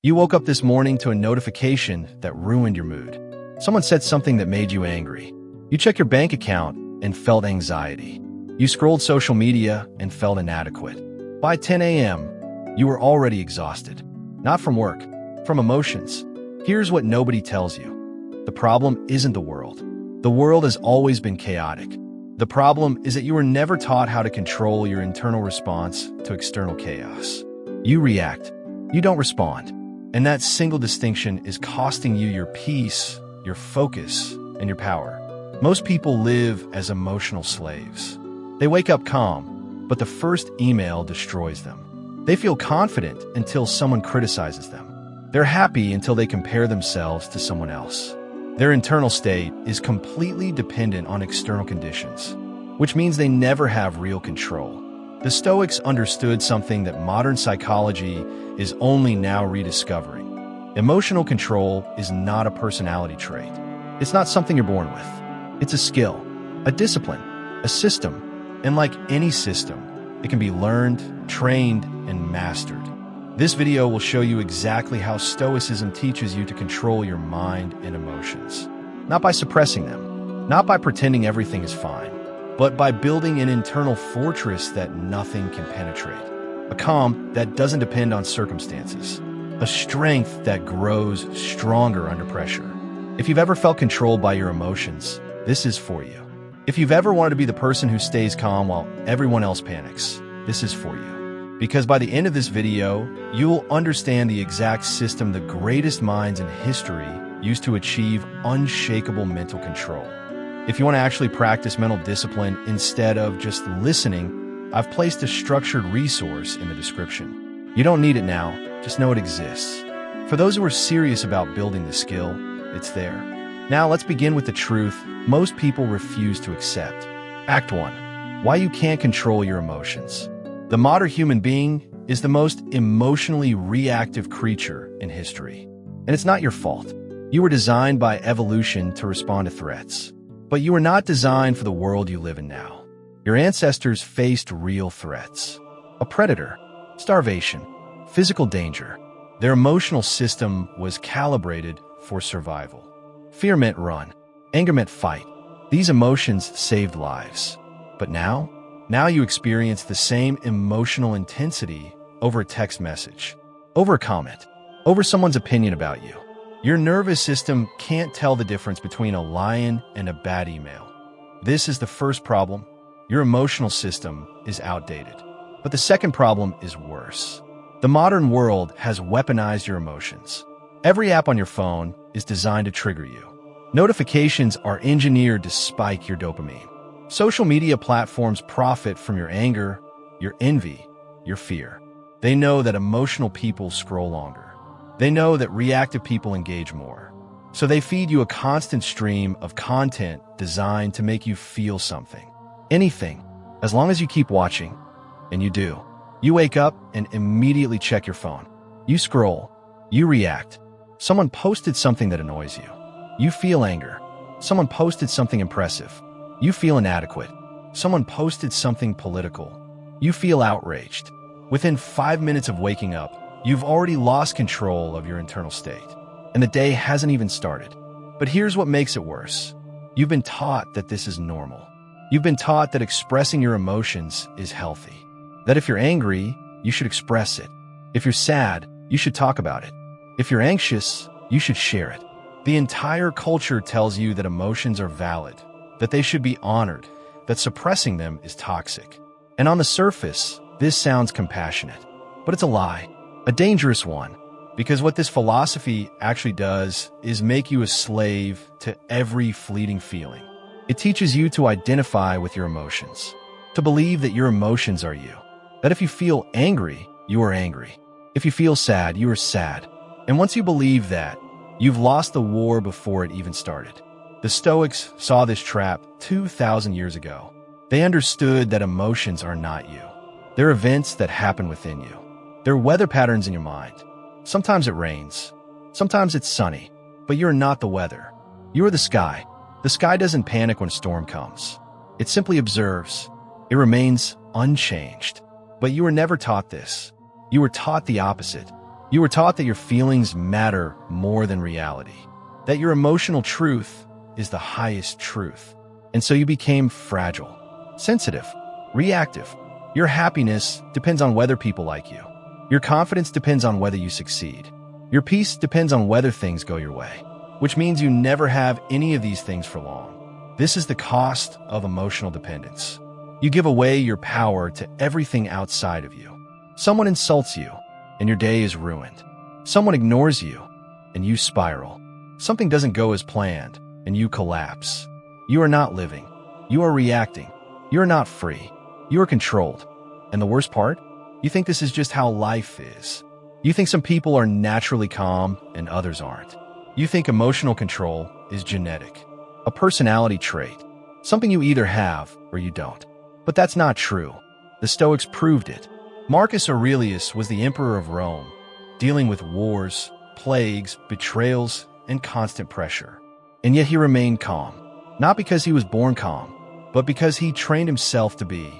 You woke up this morning to a notification that ruined your mood. Someone said something that made you angry. You checked your bank account and felt anxiety. You scrolled social media and felt inadequate. By 10 a.m., you were already exhausted. Not from work, from emotions. Here's what nobody tells you. The problem isn't the world. The world has always been chaotic. The problem is that you were never taught how to control your internal response to external chaos. You react. You don't respond. And that single distinction is costing you your peace, your focus, and your power. Most people live as emotional slaves. They wake up calm, but the first email destroys them. They feel confident until someone criticizes them. They're happy until they compare themselves to someone else. Their internal state is completely dependent on external conditions, which means they never have real control. The Stoics understood something that modern psychology is only now rediscovering. Emotional control is not a personality trait. It's not something you're born with. It's a skill, a discipline, a system, and like any system, it can be learned, trained, and mastered. This video will show you exactly how Stoicism teaches you to control your mind and emotions. Not by suppressing them, not by pretending everything is fine, but by building an internal fortress that nothing can penetrate. A calm that doesn't depend on circumstances. A strength that grows stronger under pressure. If you've ever felt controlled by your emotions, this is for you. If you've ever wanted to be the person who stays calm while everyone else panics, this is for you. Because by the end of this video, you'll understand the exact system the greatest minds in history used to achieve unshakable mental control. If you want to actually practice mental discipline instead of just listening, I've placed a structured resource in the description. You don't need it now, just know it exists. For those who are serious about building the skill, it's there. Now let's begin with the truth most people refuse to accept. Act 1. Why you can't control your emotions. The modern human being is the most emotionally reactive creature in history. And it's not your fault. You were designed by evolution to respond to threats. But you were not designed for the world you live in now. Your ancestors faced real threats. A predator, starvation, physical danger. Their emotional system was calibrated for survival. Fear meant run. Anger meant fight. These emotions saved lives. But now you experience the same emotional intensity over a text message, over a comment, over someone's opinion about you. Your nervous system can't tell the difference between a lion and a bad email. This is the first problem. Your emotional system is outdated. But the second problem is worse. The modern world has weaponized your emotions. Every app on your phone is designed to trigger you. Notifications are engineered to spike your dopamine. Social media platforms profit from your anger, your envy, your fear. They know that emotional people scroll longer. They know that reactive people engage more. So they feed you a constant stream of content designed to make you feel something. Anything, as long as you keep watching. And you do. You wake up and immediately check your phone. You scroll. You react. Someone posted something that annoys you. You feel anger. Someone posted something impressive. You feel inadequate. Someone posted something political. You feel outraged. Within 5 minutes of waking up, you've already lost control of your internal state, and the day hasn't even started. But here's what makes it worse. You've been taught that this is normal. You've been taught that expressing your emotions is healthy. That if you're angry, you should express it. If you're sad, you should talk about it. If you're anxious, you should share it. The entire culture tells you that emotions are valid, that they should be honored, that suppressing them is toxic. And on the surface, this sounds compassionate, but it's a lie. A dangerous one, because what this philosophy actually does is make you a slave to every fleeting feeling. It teaches you to identify with your emotions, to believe that your emotions are you, that if you feel angry, you are angry. If you feel sad, you are sad. And once you believe that, you've lost the war before it even started. The Stoics saw this trap 2,000 years ago. They understood that emotions are not you. They're events that happen within you. There are weather patterns in your mind. Sometimes it rains. Sometimes it's sunny. But you're not the weather. You are the sky. The sky doesn't panic when a storm comes. It simply observes. It remains unchanged. But you were never taught this. You were taught the opposite. You were taught that your feelings matter more than reality, that your emotional truth is the highest truth. And so you became fragile, sensitive, reactive. Your happiness depends on whether people like you. Your confidence depends on whether you succeed. Your peace depends on whether things go your way, which means you never have any of these things for long. This is the cost of emotional dependence. You give away your power to everything outside of you. Someone insults you, and your day is ruined. Someone ignores you, and you spiral. Something doesn't go as planned, and you collapse. You are not living. You are reacting. You are not free. You are controlled. And the worst part? You think this is just how life is. You think some people are naturally calm and others aren't. You think emotional control is genetic, a personality trait, something you either have or you don't. But that's not true. The Stoics proved it. Marcus Aurelius was the emperor of Rome, dealing with wars, plagues, betrayals, and constant pressure. And yet he remained calm, not because he was born calm, but because he trained himself to be.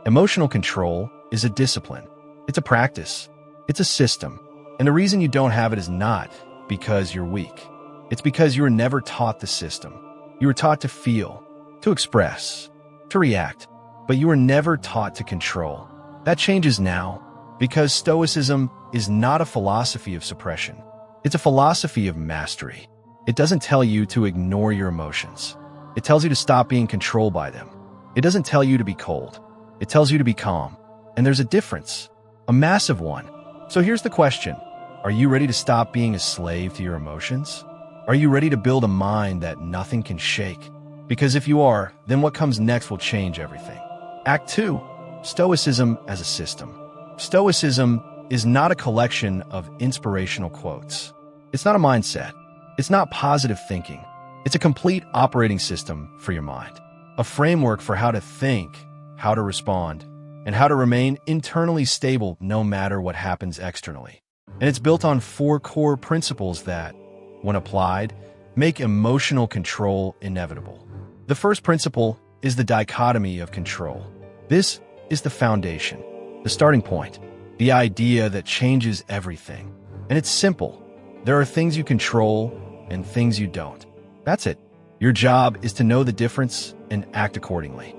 Emotional control is a discipline. It's a practice. It's a system. And the reason you don't have it is not because you're weak. It's because you were never taught the system. You were taught to feel, to express, to react, but you were never taught to control. That changes now, because Stoicism is not a philosophy of suppression. It's a philosophy of mastery. It doesn't tell you to ignore your emotions. It tells you to stop being controlled by them. It doesn't tell you to be cold. It tells you to be calm. And there's a difference, a massive one. So here's the question. Are you ready to stop being a slave to your emotions? Are you ready to build a mind that nothing can shake? Because if you are, then what comes next will change everything. Act 2. Stoicism as a system. Stoicism is not a collection of inspirational quotes. It's not a mindset. It's not positive thinking. It's a complete operating system for your mind. A framework for how to think, how to respond, and how to remain internally stable no matter what happens externally. And it's built on 4 core principles that, when applied, make emotional control inevitable. The first principle is the dichotomy of control. This is the foundation, the starting point, the idea that changes everything. And it's simple. There are things you control and things you don't. That's it. Your job is to know the difference and act accordingly.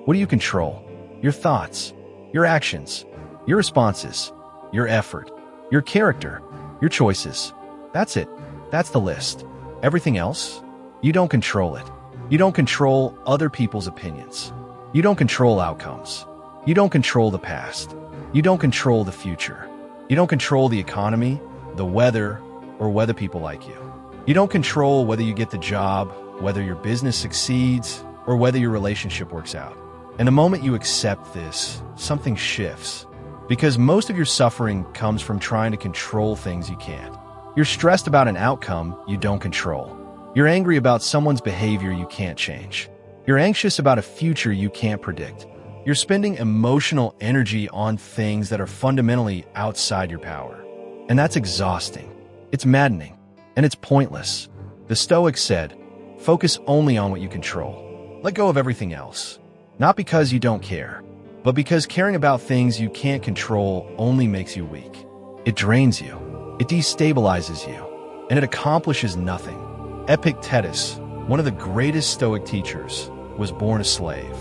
What do you control? Your thoughts, your actions, your responses, your effort, your character, your choices. That's it. That's the list. Everything else, you don't control it. You don't control other people's opinions. You don't control outcomes. You don't control the past. You don't control the future. You don't control the economy, the weather, or whether people like you. You don't control whether you get the job, whether your business succeeds, or whether your relationship works out. And the moment you accept this, something shifts. Because most of your suffering comes from trying to control things you can't. You're stressed about an outcome you don't control. You're angry about someone's behavior you can't change. You're anxious about a future you can't predict. You're spending emotional energy on things that are fundamentally outside your power. And that's exhausting. It's maddening. And it's pointless. The Stoics said, focus only on what you control. Let go of everything else. Not because you don't care, but because caring about things you can't control only makes you weak. It drains you. It destabilizes you. And it accomplishes nothing. Epictetus, one of the greatest Stoic teachers, was born a slave.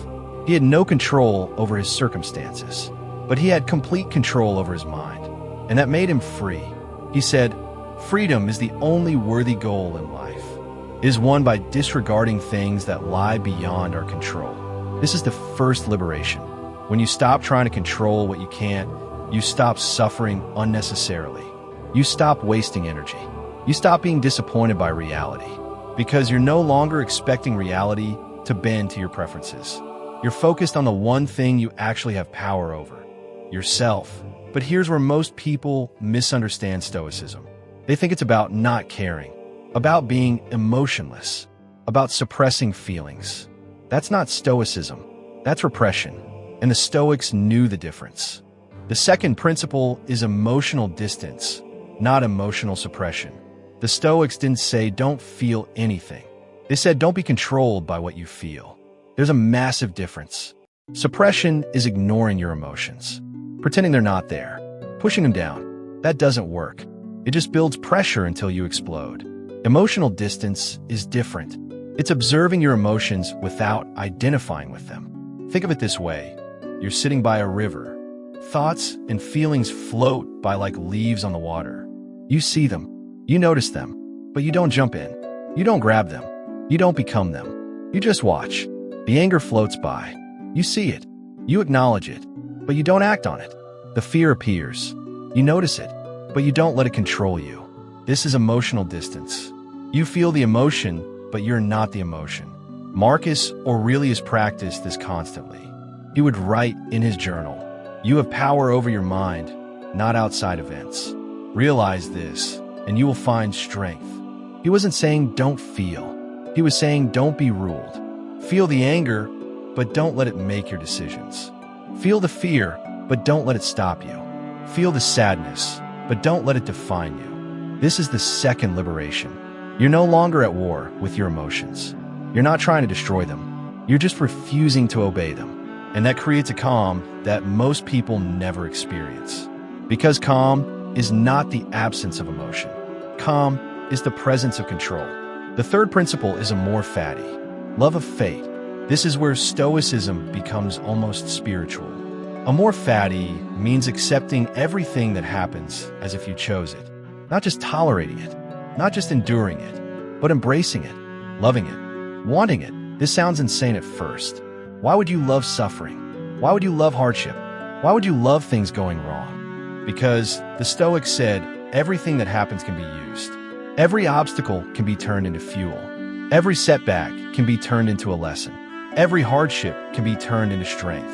He had no control over his circumstances, but he had complete control over his mind. And that made him free. He said, freedom is the only worthy goal in life. It is won by disregarding things that lie beyond our control. This is the first liberation. When you stop trying to control what you can't, you stop suffering unnecessarily. You stop wasting energy. You stop being disappointed by reality, because you're no longer expecting reality to bend to your preferences. You're focused on the one thing you actually have power over, yourself. But here's where most people misunderstand Stoicism. They think it's about not caring, about being emotionless, about suppressing feelings. That's not Stoicism. That's repression. And the Stoics knew the difference. The second principle is emotional distance, not emotional suppression. The Stoics didn't say don't feel anything. They said don't be controlled by what you feel. There's a massive difference. Suppression is ignoring your emotions, pretending they're not there, pushing them down. That doesn't work. It just builds pressure until you explode. Emotional distance is different. It's observing your emotions without identifying with them. Think of it this way. You're sitting by a river. Thoughts and feelings float by like leaves on the water. You see them. You notice them. But you don't jump in. You don't grab them. You don't become them. You just watch. The anger floats by. You see it. You acknowledge it. But you don't act on it. The fear appears. You notice it. But you don't let it control you. This is emotional distance. You feel the emotion, but you're not the emotion. Marcus Aurelius practiced this constantly. He would write in his journal, "You have power over your mind, not outside events. Realize this, and you will find strength." He wasn't saying don't feel. He was saying don't be ruled. Feel the anger, but don't let it make your decisions. Feel the fear, but don't let it stop you. Feel the sadness, but don't let it define you. This is the second liberation. You're no longer at war with your emotions. You're not trying to destroy them. You're just refusing to obey them. And that creates a calm that most people never experience. Because calm is not the absence of emotion. Calm is the presence of control. The third principle is amor fati, love of fate. This is where Stoicism becomes almost spiritual. Amor fati means accepting everything that happens as if you chose it. Not just tolerating it, not just enduring it, but embracing it, loving it, wanting it. This sounds insane at first. Why would you love suffering? Why would you love hardship? Why would you love things going wrong? Because the Stoics said everything that happens can be used. Every obstacle can be turned into fuel. Every setback can be turned into a lesson. Every hardship can be turned into strength.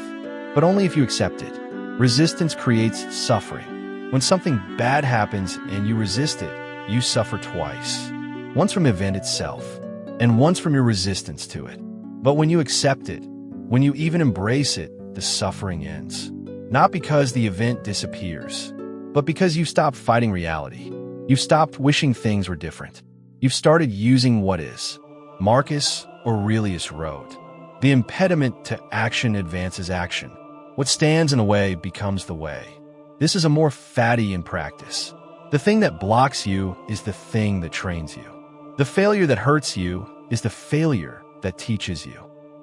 But only if you accept it. Resistance creates suffering. When something bad happens and you resist it, you suffer twice. Once from the event itself, and once from your resistance to it. But when you accept it, when you even embrace it, the suffering ends. Not because the event disappears, but because you've stopped fighting reality. You've stopped wishing things were different. You've started using what is. Marcus Aurelius wrote, "The impediment to action advances action. What stands in the way becomes the way." This is amor fati in practice. The thing that blocks you is the thing that trains you. The failure that hurts you is the failure that teaches you.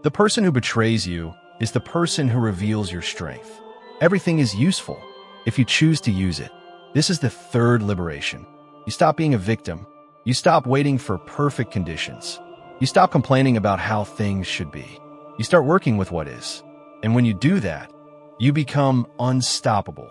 The person who betrays you is the person who reveals your strength. Everything is useful if you choose to use it. This is the third liberation. You stop being a victim. You stop waiting for perfect conditions. You stop complaining about how things should be. You start working with what is. And when you do that, you become unstoppable.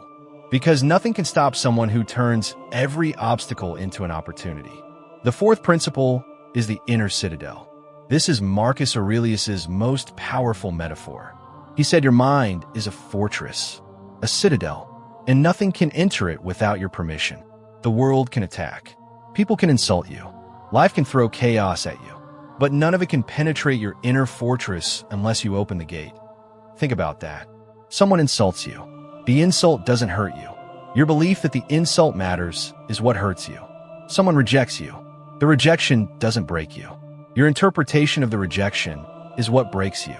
Because nothing can stop someone who turns every obstacle into an opportunity. The fourth principle is the inner citadel. This is Marcus Aurelius's most powerful metaphor. He said your mind is a fortress, a citadel, and nothing can enter it without your permission. The world can attack. People can insult you. Life can throw chaos at you. But none of it can penetrate your inner fortress unless you open the gate. Think about that. Someone insults you. The insult doesn't hurt you. Your belief that the insult matters is what hurts you. Someone rejects you. The rejection doesn't break you. Your interpretation of the rejection is what breaks you.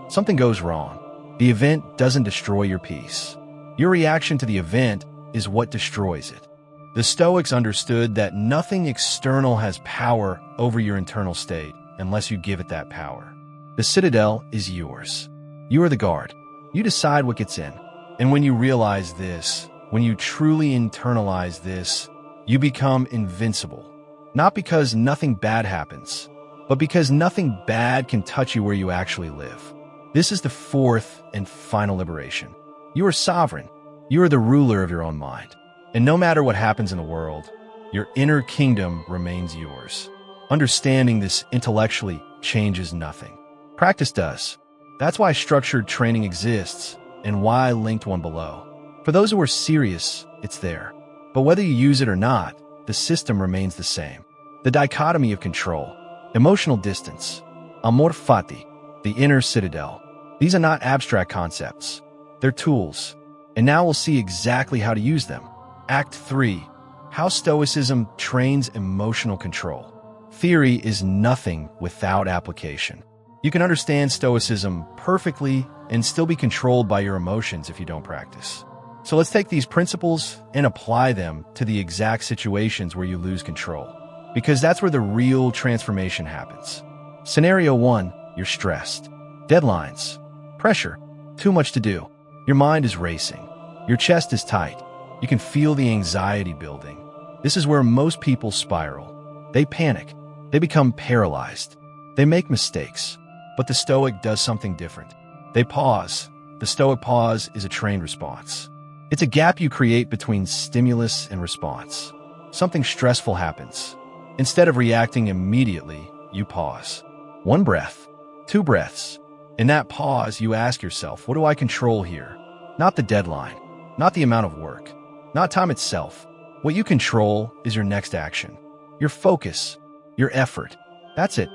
Something goes wrong. The event doesn't destroy your peace. Your reaction to the event is what destroys it. The Stoics understood that nothing external has power over your internal state unless you give it that power. The citadel is yours. You are the guard. You decide what gets in. And when you realize this, when you truly internalize this, you become invincible. Not because nothing bad happens, but because nothing bad can touch you where you actually live. This is the fourth and final liberation. You are sovereign. You are the ruler of your own mind. And no matter what happens in the world, your inner kingdom remains yours. Understanding this intellectually changes nothing. Practice does. That's why structured training exists and why I linked one below. For those who are serious, it's there. But whether you use it or not, the system remains the same. The dichotomy of control, emotional distance, amor fati, the inner citadel. These are not abstract concepts. They're tools. And now we'll see exactly how to use them. Act 3. How Stoicism trains emotional control. Theory is nothing without application. You can understand Stoicism perfectly and still be controlled by your emotions if you don't practice. So let's take these principles and apply them to the exact situations where you lose control, because that's where the real transformation happens. Scenario 1, you're stressed. Deadlines, pressure, too much to do. Your mind is racing. Your chest is tight. You can feel the anxiety building. This is where most people spiral. They panic. They become paralyzed. They make mistakes. But the Stoic does something different. They pause. The Stoic pause is a trained response. It's a gap you create between stimulus and response. Something stressful happens. Instead of reacting immediately, you pause. 1 breath, 2 breaths. In that pause, you ask yourself, what do I control here? Not the deadline, not the amount of work, not time itself. What you control is your next action, your focus, your effort. That's it.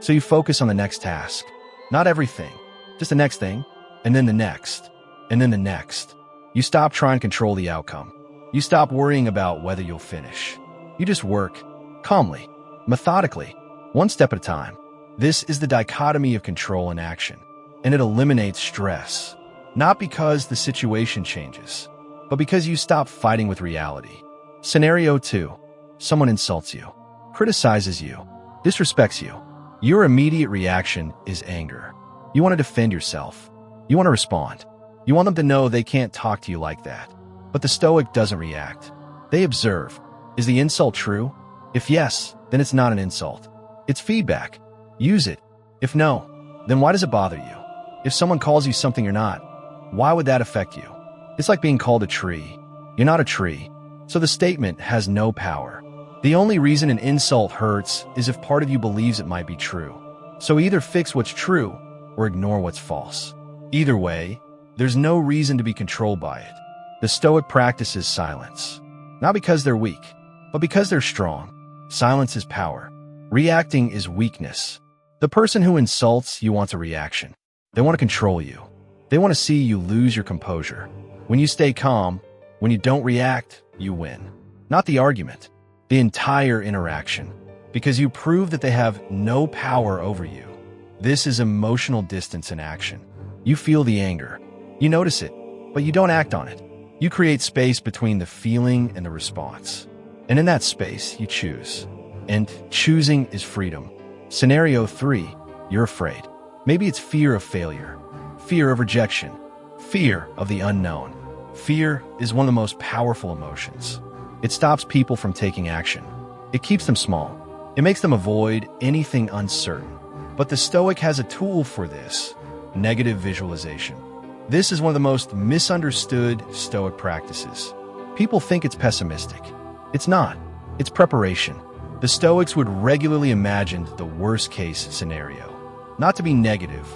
So you focus on the next task. Not everything, just the next thing, and then the next, and then the next. You stop trying to control the outcome. You stop worrying about whether you'll finish. You just work, calmly, methodically, 1 step at a time. This is the dichotomy of control and action, and it eliminates stress. Not because the situation changes, but because you stop fighting with reality. Scenario 2, someone insults you, criticizes you, disrespects you. Your immediate reaction is anger. You want to defend yourself. You want to respond. You want them to know they can't talk to you like that. But the Stoic doesn't react. They observe. Is the insult true? If yes, then it's not an insult. It's feedback. Use it. If no, then why does it bother you? If someone calls you something you're not, why would that affect you? It's like being called a tree. You're not a tree. So the statement has no power. The only reason an insult hurts is if part of you believes it might be true. So either fix what's true or ignore what's false. Either way, there's no reason to be controlled by it. The Stoic practices silence. Not because they're weak, but because they're strong. Silence is power. Reacting is weakness. The person who insults you wants a reaction. They want to control you. They want to see you lose your composure. When you stay calm, when you don't react, you win. Not the argument, the entire interaction. Because you prove that they have no power over you. This is emotional distance in action. You feel the anger. You notice it, but you don't act on it. You create space between the feeling and the response. And in that space, you choose. And choosing is freedom. Scenario 3, you're afraid. Maybe it's fear of failure, fear of rejection, fear of the unknown. Fear is one of the most powerful emotions. It stops people from taking action. It keeps them small. It makes them avoid anything uncertain. But the Stoic has a tool for this: negative visualization. This is one of the most misunderstood Stoic practices. People think it's pessimistic. It's not. It's preparation. The Stoics would regularly imagine the worst-case scenario. Not to be negative,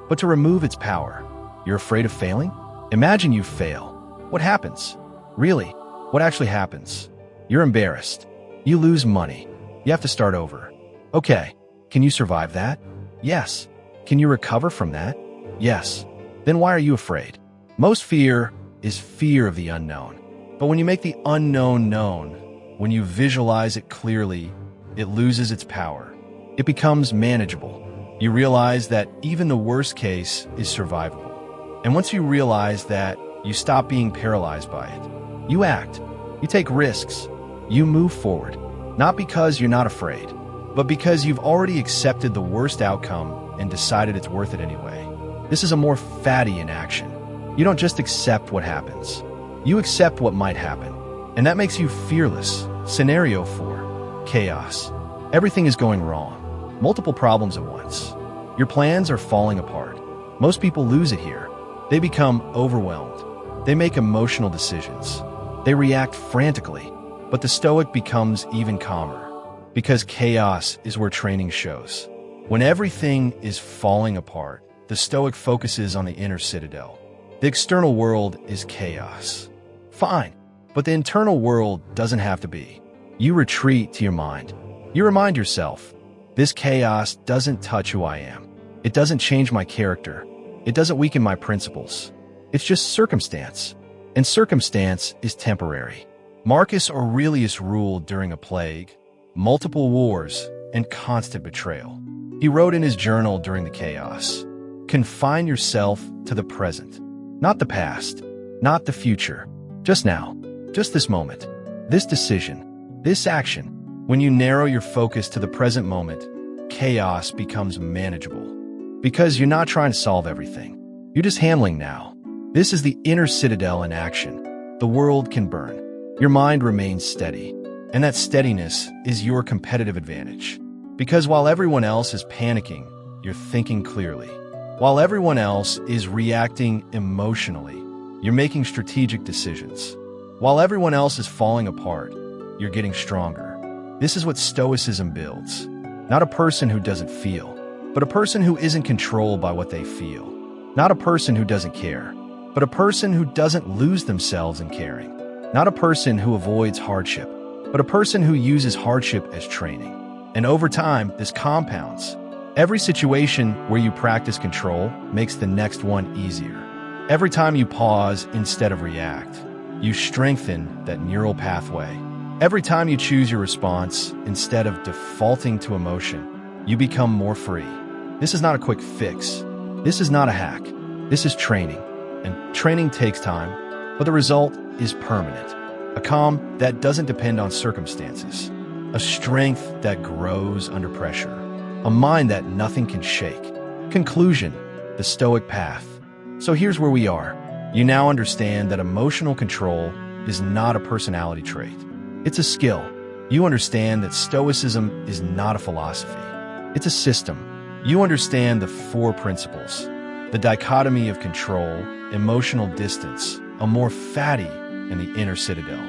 but to remove its power. You're afraid of failing? Imagine you fail. What happens? Really, what actually happens? You're embarrassed. You lose money. You have to start over. Okay, can you survive that? Yes. Can you recover from that? Yes. Then why are you afraid? Most fear is fear of the unknown. But when you make the unknown known, when you visualize it clearly, it loses its power. It becomes manageable. You realize that even the worst case is survivable. And once you realize that, you stop being paralyzed by it. You act. You take risks. You move forward. Not because you're not afraid, but because you've already accepted the worst outcome and decided it's worth it anyway. This is a more fatty in action. You don't just accept what happens. You accept what might happen. And that makes you fearless. Scenario 4, chaos. Everything is going wrong. Multiple problems at once. Your plans are falling apart. Most people lose it here. They become overwhelmed. They make emotional decisions. They react frantically. But the Stoic becomes even calmer. Because chaos is where training shows. When everything is falling apart, the Stoic focuses on the inner citadel. The external world is chaos. Fine, but the internal world doesn't have to be. You retreat to your mind. You remind yourself, this chaos doesn't touch who I am. It doesn't change my character. It doesn't weaken my principles. It's just circumstance. And circumstance is temporary. Marcus Aurelius ruled during a plague, multiple wars, and constant betrayal. He wrote in his journal during the chaos, confine yourself to the present, not the past, not the future. Just now, just this moment, this decision, this action. When you narrow your focus to the present moment, chaos becomes manageable. Because you're not trying to solve everything. You're just handling now. This is the inner citadel in action. The world can burn. Your mind remains steady. And that steadiness is your competitive advantage. Because while everyone else is panicking, you're thinking clearly. While everyone else is reacting emotionally, you're making strategic decisions. While everyone else is falling apart, you're getting stronger. This is what Stoicism builds. Not a person who doesn't feel, but a person who isn't controlled by what they feel. Not a person who doesn't care, but a person who doesn't lose themselves in caring. Not a person who avoids hardship, but a person who uses hardship as training. And over time, this compounds. Every situation where you practice control makes the next one easier. Every time you pause instead of react, you strengthen that neural pathway. Every time you choose your response instead of defaulting to emotion, you become more free. This is not a quick fix. This is not a hack. This is training. And training takes time, but the result is permanent. A calm that doesn't depend on circumstances. A strength that grows under pressure. A mind that nothing can shake. Conclusion, the Stoic path. So here's where we are. You now understand that emotional control is not a personality trait. It's a skill. You understand that Stoicism is not a philosophy. It's a system. You understand the 4 principles. The dichotomy of control, emotional distance, amor fati, and the inner citadel.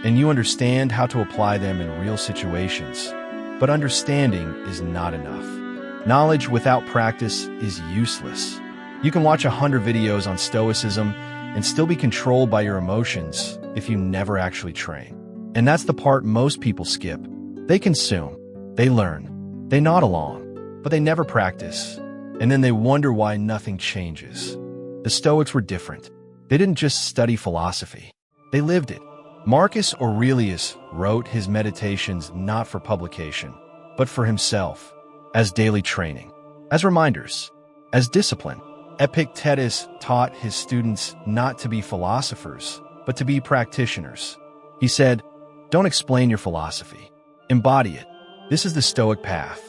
And you understand how to apply them in real situations. But understanding is not enough. Knowledge without practice is useless. You can watch 100 videos on Stoicism and still be controlled by your emotions if you never actually train. And that's the part most people skip. They consume, they learn, they nod along, but they never practice. And then they wonder why nothing changes. The Stoics were different. They didn't just study philosophy. They lived it. Marcus Aurelius wrote his meditations not for publication, but for himself, as daily training, as reminders, as discipline. Epictetus taught his students not to be philosophers, but to be practitioners. He said, "Don't explain your philosophy. Embody it." This is the Stoic path.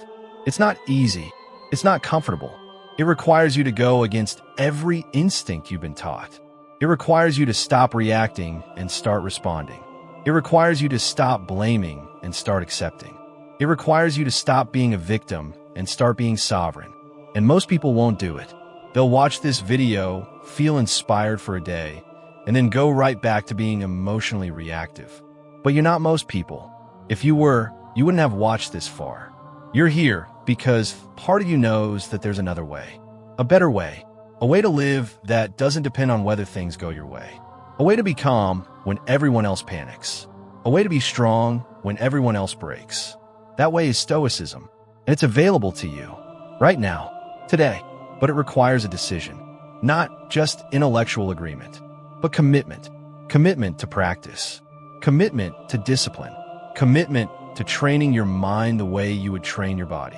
It's not easy. It's not comfortable. It requires you to go against every instinct you've been taught. It requires you to stop reacting and start responding. It requires you to stop blaming and start accepting. It requires you to stop being a victim and start being sovereign. And most people won't do it. They'll watch this video, feel inspired for a day, and then go right back to being emotionally reactive. But you're not most people. If you were, you wouldn't have watched this far. You're here because part of you knows that there's another way. A better way. A way to live that doesn't depend on whether things go your way. A way to be calm when everyone else panics. A way to be strong when everyone else breaks. That way is Stoicism, and it's available to you right now, today. But it requires a decision, not just intellectual agreement, but commitment. Commitment to practice. Commitment to discipline. Commitment to training your mind the way you would train your body.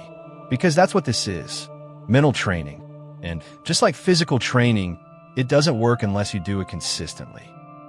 Because that's what this is, mental training. And just like physical training, it doesn't work unless you do it consistently.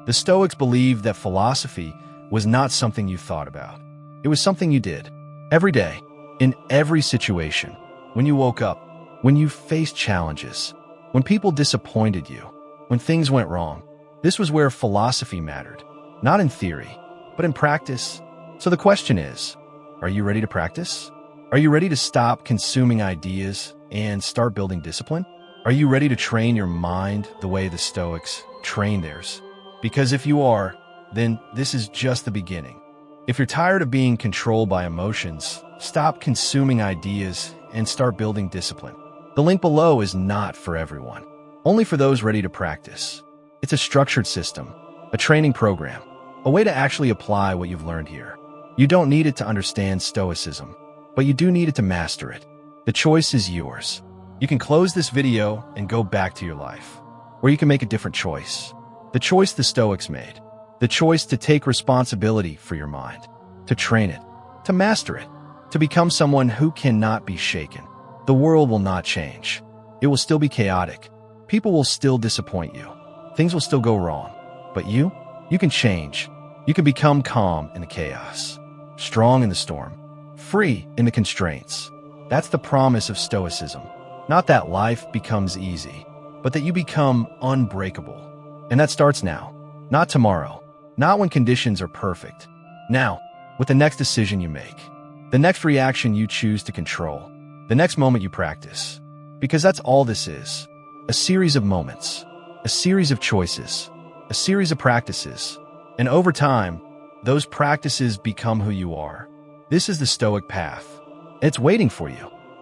The Stoics believed that philosophy was not something you thought about. It was something you did, every day, in every situation. When you woke up, when you faced challenges, when people disappointed you, when things went wrong. This was where philosophy mattered, not in theory, but in practice. So the question is, are you ready to practice? Are you ready to stop consuming ideas and start building discipline? Are you ready to train your mind the way the Stoics trained theirs? Because if you are, then this is just the beginning. If you're tired of being controlled by emotions, stop consuming ideas and start building discipline. The link below is not for everyone, only for those ready to practice. It's a structured system, a training program, a way to actually apply what you've learned here. You don't need it to understand Stoicism, but you do need it to master it. The choice is yours. You can close this video and go back to your life, or you can make a different choice. The choice the Stoics made. The choice to take responsibility for your mind, to train it, to master it, to become someone who cannot be shaken. The world will not change. It will still be chaotic. People will still disappoint you. Things will still go wrong. But you You can change. You can become calm in the chaos, strong in the storm, free in the constraints. That's the promise of Stoicism. Not that life becomes easy, but that you become unbreakable. And that starts now, not tomorrow, not when conditions are perfect. Now, with the next decision you make, the next reaction you choose to control, the next moment you practice. Because that's all this is. A series of moments, a series of choices, a series of practices. And over time, those practices become who you are. This is the Stoic path. It's waiting for you.